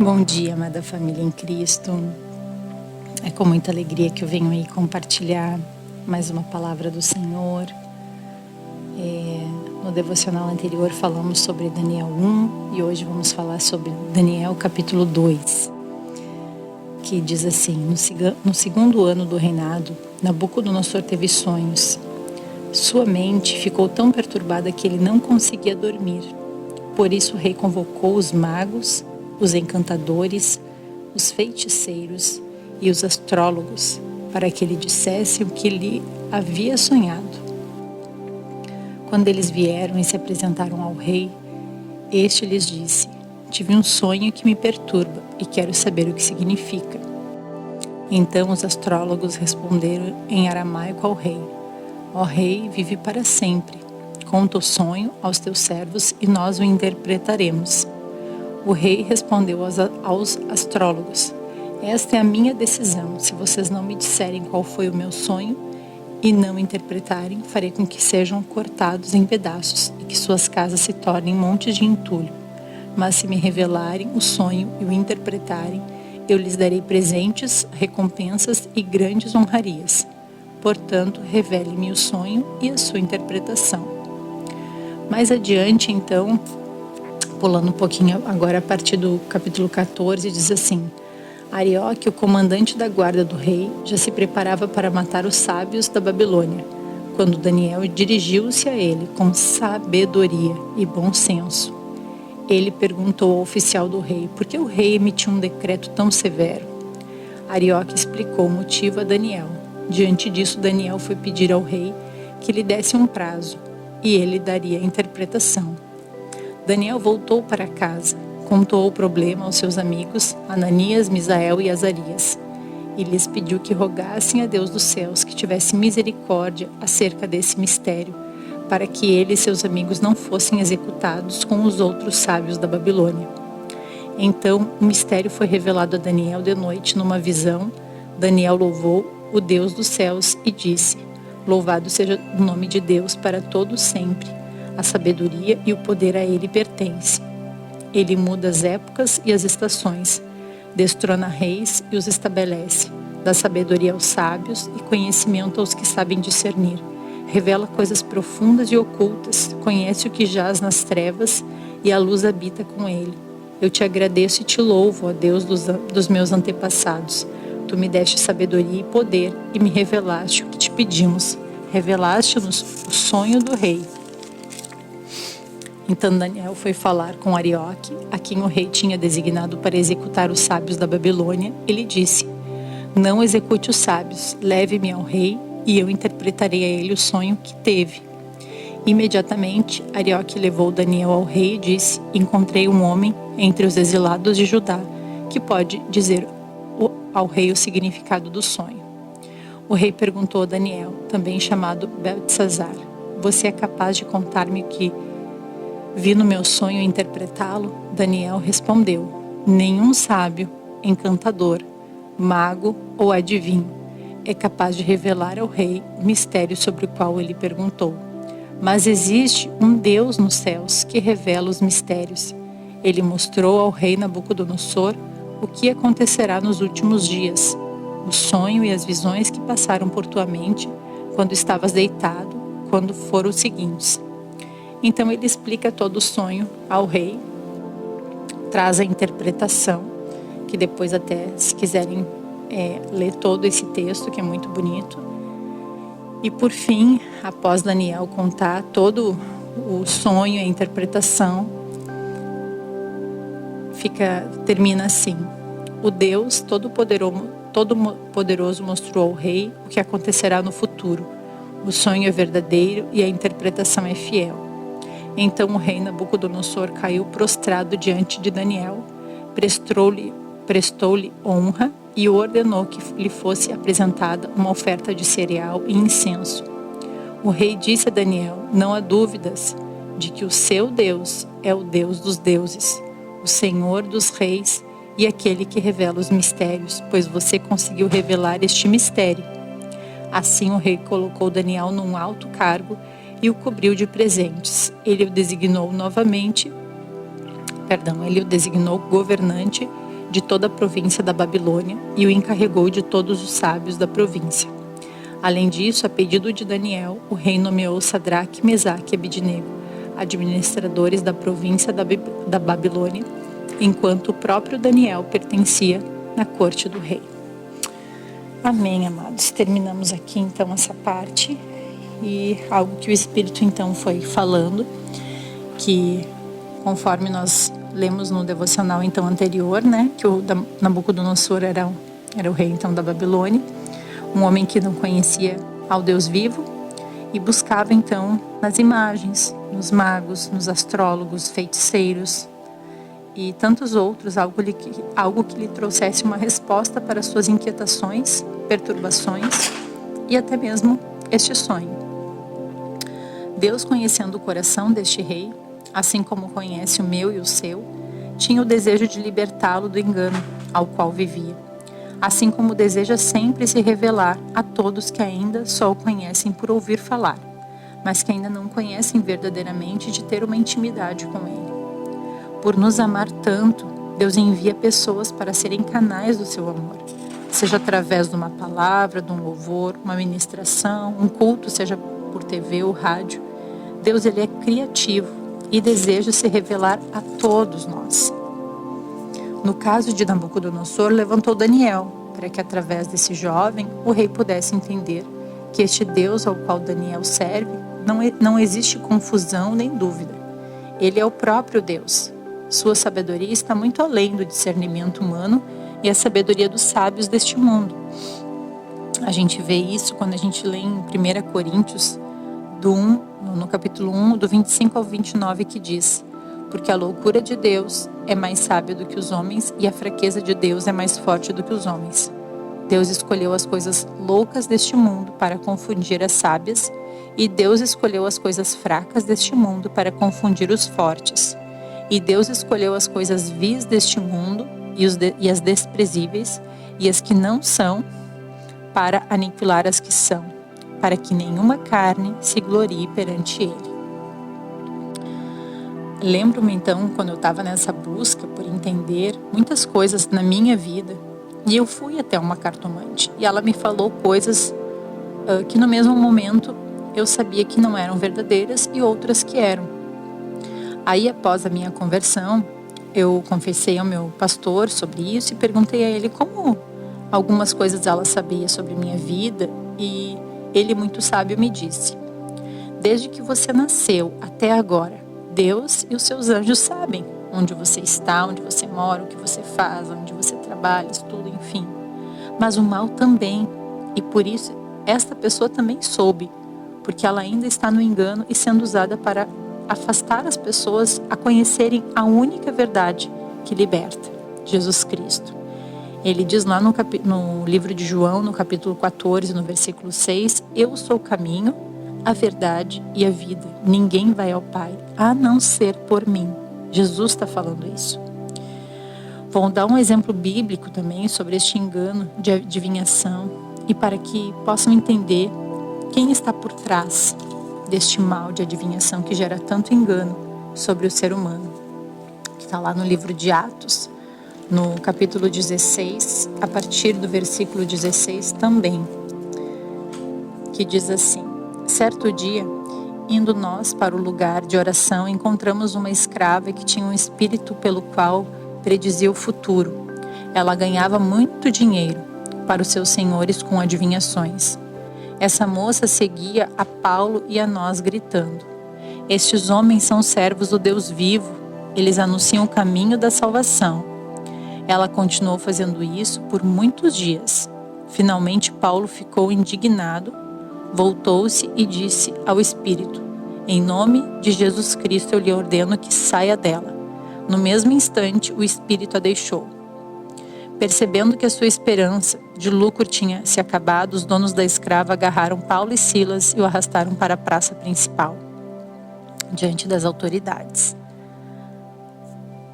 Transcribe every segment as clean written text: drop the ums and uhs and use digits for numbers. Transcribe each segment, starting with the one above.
Bom dia, amada família em Cristo. É com muita alegria que eu venho aí compartilhar mais uma palavra do Senhor. No devocional anterior falamos sobre Daniel 1 e hoje vamos falar sobre Daniel capítulo 2, que diz assim: no segundo ano do reinado, Nabucodonosor teve sonhos. Sua mente ficou tão perturbada que ele não conseguia dormir. Por isso o rei convocou os magos, os encantadores, os feiticeiros e os astrólogos para que lhe dissessem o que lhe havia sonhado. Quando eles vieram e se apresentaram ao rei, este lhes disse: tive um sonho que me perturba e quero saber o que significa. Então os astrólogos responderam em aramaico ao rei: ó rei, vive para sempre. Conta o sonho aos teus servos e nós o interpretaremos. O rei respondeu aos astrólogos: esta é a minha decisão. Se vocês não me disserem qual foi o meu sonho e não interpretarem, farei com que sejam cortados em pedaços e que suas casas se tornem montes de entulho. Mas se me revelarem o sonho e o interpretarem, eu lhes darei presentes, recompensas e grandes honrarias. Portanto, revele-me o sonho e a sua interpretação. Mais adiante, então, pulando um pouquinho agora a partir do capítulo 14, diz assim: Arioque, o comandante da guarda do rei, já se preparava para matar os sábios da Babilônia, quando Daniel dirigiu-se a ele com sabedoria e bom senso. Ele perguntou ao oficial do rei por que o rei emitiu um decreto tão severo. Arioque explicou o motivo a Daniel. Diante disso, Daniel foi pedir ao rei que lhe desse um prazo, e ele daria a interpretação. Daniel voltou para casa, contou o problema aos seus amigos Ananias, Misael e Azarias, e lhes pediu que rogassem a Deus dos céus que tivesse misericórdia acerca desse mistério, para que ele e seus amigos não fossem executados com os outros sábios da Babilônia. Então o mistério foi revelado a Daniel de noite numa visão. Daniel louvou o Deus dos céus e disse: louvado seja o nome de Deus para todo sempre. A sabedoria e o poder a ele pertencem. Ele muda as épocas e as estações, destrona reis e os estabelece, dá sabedoria aos sábios e conhecimento aos que sabem discernir, revela coisas profundas e ocultas, conhece o que jaz nas trevas e a luz habita com ele. Eu te agradeço e te louvo, ó Deus dos meus antepassados. Tu me deste sabedoria e poder e me revelaste o que te pedimos. Revelaste-nos o sonho do rei. Então Daniel foi falar com Arioque, a quem o rei tinha designado para executar os sábios da Babilônia, e lhe disse: não execute os sábios, leve-me ao rei e eu interpretarei a ele o sonho que teve. Imediatamente Arioque levou Daniel ao rei e disse: encontrei um homem entre os exilados de Judá que pode dizer ao rei o significado do sonho. O rei perguntou a Daniel, também chamado Beltesazar: você é capaz de contar-me o que vi no meu sonho e interpretá-lo? Daniel respondeu: nenhum sábio, encantador, mago ou adivinho é capaz de revelar ao rei o mistério sobre o qual ele perguntou. Mas existe um Deus nos céus que revela os mistérios. Ele mostrou ao rei Nabucodonosor o que acontecerá nos últimos dias, o sonho e as visões que passaram por tua mente quando estavas deitado, quando foram os seguintes. Então ele explica todo o sonho ao rei, traz a interpretação, que depois até, se quiserem ler todo esse texto, que é muito bonito. E por fim, após Daniel contar todo o sonho e a interpretação, termina assim: o Deus Todo-Poderoso mostrou ao rei o que acontecerá no futuro. O sonho é verdadeiro e a interpretação é fiel. Então o rei Nabucodonosor caiu prostrado diante de Daniel, prestou-lhe honra e ordenou que lhe fosse apresentada uma oferta de cereal e incenso. O rei disse a Daniel: não há dúvidas de que o seu Deus é o Deus dos deuses, o Senhor dos reis e aquele que revela os mistérios, pois você conseguiu revelar este mistério. Assim o rei colocou Daniel num alto cargo e o cobriu de presentes. Ele o designou governante de toda a província da Babilônia e o encarregou de todos os sábios da província. Além disso, a pedido de Daniel, o rei nomeou Sadraque, Mesaque e Abidnego, administradores da província da Babilônia, enquanto o próprio Daniel pertencia na corte do rei. Amém, amados. Terminamos aqui então essa parte e algo que o Espírito então foi falando, que conforme nós lemos no devocional então anterior, né, que o Nabucodonosor era o rei então da Babilônia, um homem que não conhecia ao Deus vivo e buscava então nas imagens, nos magos, nos astrólogos, feiticeiros e tantos outros, algo que lhe trouxesse uma resposta para suas inquietações, perturbações e até mesmo este sonho. Deus, conhecendo o coração deste rei, assim como conhece o meu e o seu, tinha o desejo de libertá-lo do engano ao qual vivia, assim como deseja sempre se revelar a todos que ainda só o conhecem por ouvir falar, mas que ainda não conhecem verdadeiramente de ter uma intimidade com ele. Por nos amar tanto, Deus envia pessoas para serem canais do seu amor, seja através de uma palavra, de um louvor, uma ministração, um culto, seja por TV ou rádio. Deus, ele é criativo e deseja se revelar a todos nós. No caso de Nabucodonosor, levantou Daniel, para que através desse jovem o rei pudesse entender que este Deus ao qual Daniel serve não existe confusão nem dúvida. Ele é o próprio Deus. Sua sabedoria está muito além do discernimento humano e a sabedoria dos sábios deste mundo. A gente vê isso quando a gente lê em 1 Coríntios, no capítulo 1, do 25 ao 29, que diz: porque a loucura de Deus é mais sábia do que os homens e a fraqueza de Deus é mais forte do que os homens. Deus escolheu as coisas loucas deste mundo para confundir as sábias, e Deus escolheu as coisas fracas deste mundo para confundir os fortes. E Deus escolheu as coisas vis deste mundo e as desprezíveis e as que não são para aniquilar as que são, para que nenhuma carne se glorie perante ele. Lembro-me então, quando eu estava nessa busca por entender muitas coisas na minha vida, e eu fui até uma cartomante, e ela me falou coisas que no mesmo momento eu sabia que não eram verdadeiras e outras que eram. Aí, após a minha conversão, eu confessei ao meu pastor sobre isso e perguntei a ele como algumas coisas ela sabia sobre minha vida, e ele, muito sábio, me disse: desde que você nasceu até agora, Deus e os seus anjos sabem onde você está, onde você mora, o que você faz, onde você trabalha, estuda, enfim. Mas o mal também, e por isso esta pessoa também soube, porque ela ainda está no engano e sendo usada para afastar as pessoas a conhecerem a única verdade que liberta, Jesus Cristo. Ele diz lá no livro de João, no capítulo 14, no versículo 6, eu sou o caminho, a verdade e a vida. Ninguém vai ao Pai a não ser por mim. Jesus está falando isso. Vou dar um exemplo bíblico também sobre este engano de adivinhação e para que possam entender quem está por trás deste mal de adivinhação que gera tanto engano sobre o ser humano. Que está lá no livro de Atos, no capítulo 16, a partir do versículo 16 também, que diz assim: certo dia, indo nós para o lugar de oração, encontramos uma escrava que tinha um espírito pelo qual predizia o futuro. Ela ganhava muito dinheiro para os seus senhores com adivinhações. Essa moça seguia a Paulo e a nós gritando: estes homens são servos do Deus vivo, eles anunciam o caminho da salvação. Ela continuou fazendo isso por muitos dias. Finalmente Paulo ficou indignado, voltou-se e disse ao espírito: em nome de Jesus Cristo eu lhe ordeno que saia dela. No mesmo instante o espírito a deixou. Percebendo que a sua esperança de lucro tinha se acabado, os donos da escrava agarraram Paulo e Silas e o arrastaram para a praça principal, diante das autoridades.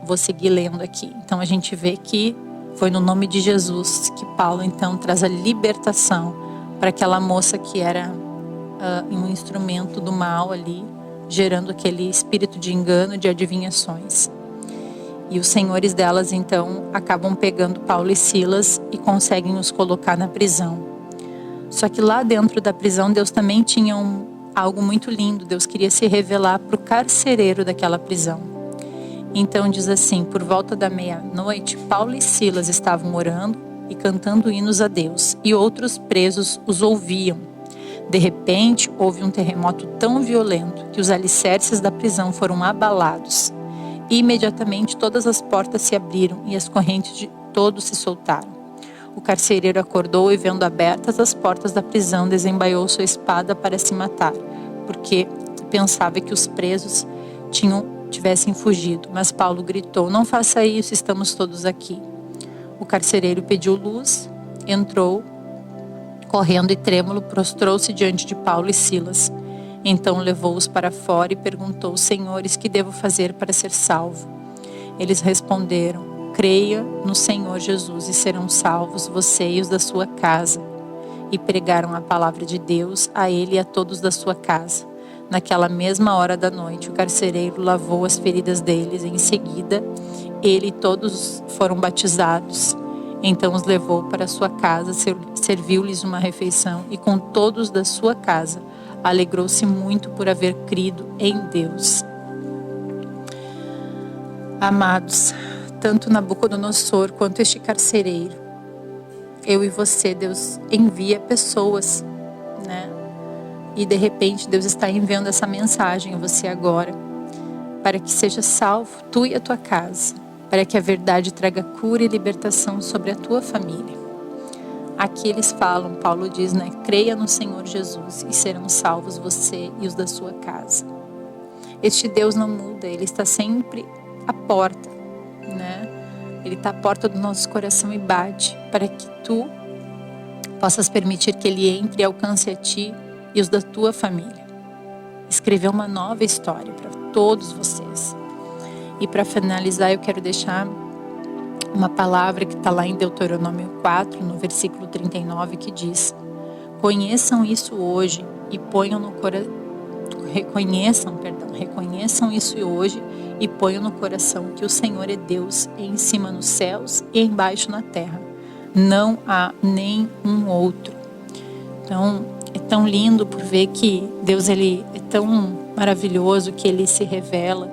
Vou seguir lendo aqui. Então a gente vê que foi no nome de Jesus que Paulo então traz a libertação para aquela moça que era um instrumento do mal ali, gerando aquele espírito de engano, de adivinhações. E os senhores delas, então, acabam pegando Paulo e Silas e conseguem os colocar na prisão. Só que lá dentro da prisão, Deus também tinha algo muito lindo. Deus queria se revelar para o carcereiro daquela prisão. Então diz assim: por volta da meia-noite, Paulo e Silas estavam orando e cantando hinos a Deus, e outros presos os ouviam. De repente, houve um terremoto tão violento que os alicerces da prisão foram abalados. E imediatamente todas as portas se abriram e as correntes de todos se soltaram. O carcereiro acordou e, vendo abertas as portas da prisão, desembaiou sua espada para se matar, porque pensava que os presos tivessem fugido. Mas Paulo gritou: não faça isso, estamos todos aqui. O carcereiro pediu luz, entrou, correndo e trêmulo, prostrou-se diante de Paulo e Silas. Então levou-os para fora e perguntou: senhores, que devo fazer para ser salvo? Eles responderam: creia no Senhor Jesus e serão salvos você e os da sua casa. E pregaram a palavra de Deus a ele e a todos da sua casa. Naquela mesma hora da noite, o carcereiro lavou as feridas deles. Em seguida, ele e todos foram batizados. Então os levou para sua casa, serviu-lhes uma refeição e com todos da sua casa alegrou-se muito por haver crido em Deus. Amados, tanto Nabucodonosor quanto este carcereiro, eu e você, Deus envia pessoas, né? E de repente Deus está enviando essa mensagem a você agora, para que seja salvo, tu e a tua casa, para que a verdade traga cura e libertação sobre a tua família. Aqui eles falam, Paulo diz, né? Creia no Senhor Jesus e serão salvos você e os da sua casa. Este Deus não muda, Ele está sempre à porta, né? Ele está à porta do nosso coração e bate para que tu possas permitir que Ele entre e alcance a ti e os da tua família. Escrever uma nova história para todos vocês. E para finalizar, eu quero deixar uma palavra que está lá em Deuteronômio 4, no versículo 39, que diz: conheçam isso hoje e ponham no coração. Reconheçam isso hoje e ponham no coração que o Senhor é Deus em cima nos céus e embaixo na terra. Não há nenhum outro. Então, é tão lindo por ver que Deus, Ele é tão maravilhoso que Ele se revela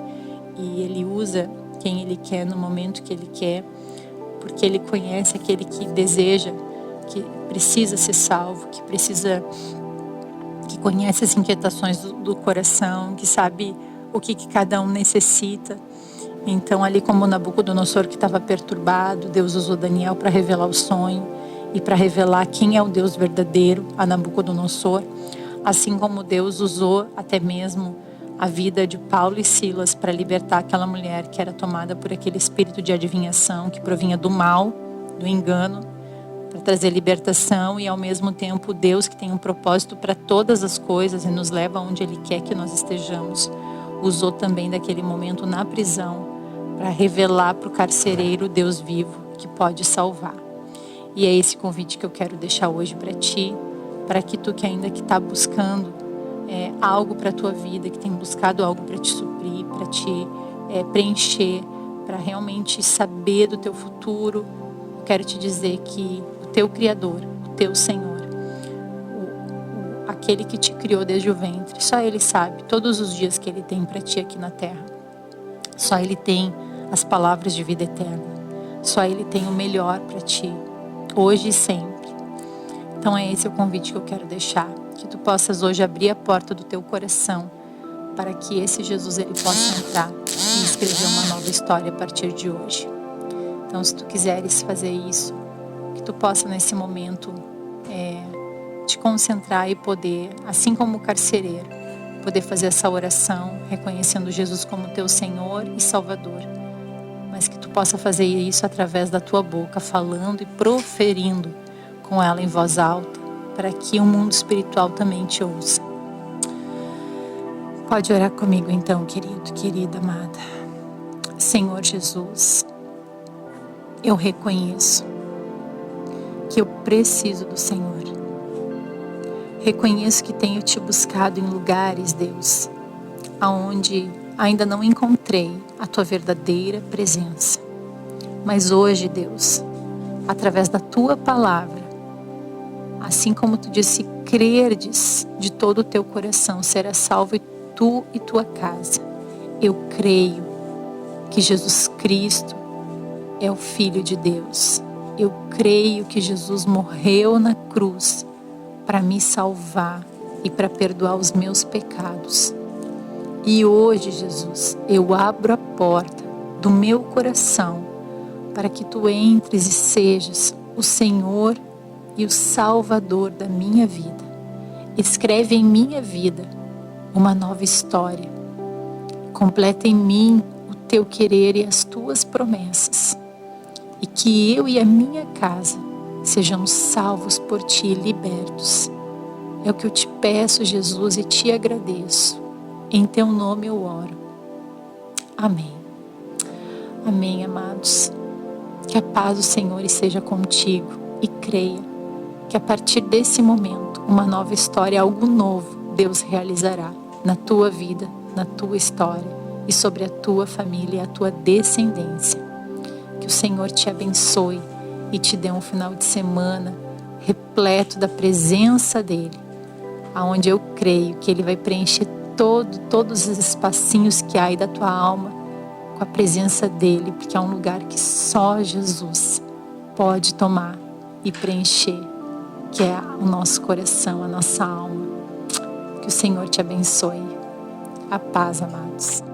e Ele usa quem Ele quer no momento que Ele quer, porque Ele conhece aquele que deseja, que precisa ser salvo, que conhece as inquietações do coração, que sabe o que cada um necessita. Então, ali como Nabucodonosor, que estava perturbado, Deus usou Daniel para revelar o sonho e para revelar quem é o Deus verdadeiro a Nabucodonosor, assim como Deus usou até mesmo a vida de Paulo e Silas para libertar aquela mulher que era tomada por aquele espírito de adivinhação que provinha do mal, do engano, para trazer libertação. E ao mesmo tempo Deus, que tem um propósito para todas as coisas e nos leva onde Ele quer que nós estejamos, usou também daquele momento na prisão para revelar para o carcereiro o Deus vivo que pode salvar. E é esse convite que eu quero deixar hoje para ti, para que tu que ainda que está buscando algo para a tua vida, que tem buscado algo para te suprir, para te preencher, para realmente saber do teu futuro, eu quero te dizer que o teu Criador, o teu Senhor, aquele que te criou desde o ventre, só Ele sabe todos os dias que Ele tem para ti aqui na terra. Só Ele tem as palavras de vida eterna. Só Ele tem o melhor para ti, hoje e sempre. Então é esse o convite que eu quero deixar, que tu possas hoje abrir a porta do teu coração para que esse Jesus Ele possa entrar e escrever uma nova história a partir de hoje. Então, se tu quiseres fazer isso, que tu possa nesse momento te concentrar e poder, assim como o carcereiro, poder fazer essa oração reconhecendo Jesus como teu Senhor e Salvador, mas que tu possa fazer isso através da tua boca, falando e proferindo com ela em voz alta, para que o mundo espiritual também te ouça. Pode orar comigo então, querido, querida, amada. Senhor Jesus, eu reconheço que eu preciso do Senhor. Reconheço que tenho te buscado em lugares, Deus, aonde ainda não encontrei a tua verdadeira presença. Mas hoje, Deus, através da tua palavra, assim como tu disse, crerdes de todo o teu coração, serás salvo tu e tua casa. Eu creio que Jesus Cristo é o Filho de Deus. Eu creio que Jesus morreu na cruz para me salvar e para perdoar os meus pecados. E hoje, Jesus, eu abro a porta do meu coração para que tu entres e sejas o Senhor e o Salvador da minha vida. Escreve em minha vida uma nova história. Completa em mim o teu querer e as tuas promessas. E que eu e a minha casa sejamos salvos por ti e libertos. É o que eu te peço, Jesus, e te agradeço. Em teu nome eu oro. Amém. Amém, amados. Que a paz do Senhor esteja contigo e creia que a partir desse momento, uma nova história, algo novo, Deus realizará na tua vida, na tua história e sobre a tua família e a tua descendência. Que o Senhor te abençoe e te dê um final de semana repleto da presença dEle, aonde eu creio que Ele vai preencher todos os espacinhos que há aí da tua alma com a presença dEle, porque é um lugar que só Jesus pode tomar e preencher, que é o nosso coração, a nossa alma. Que o Senhor te abençoe. A paz, amados.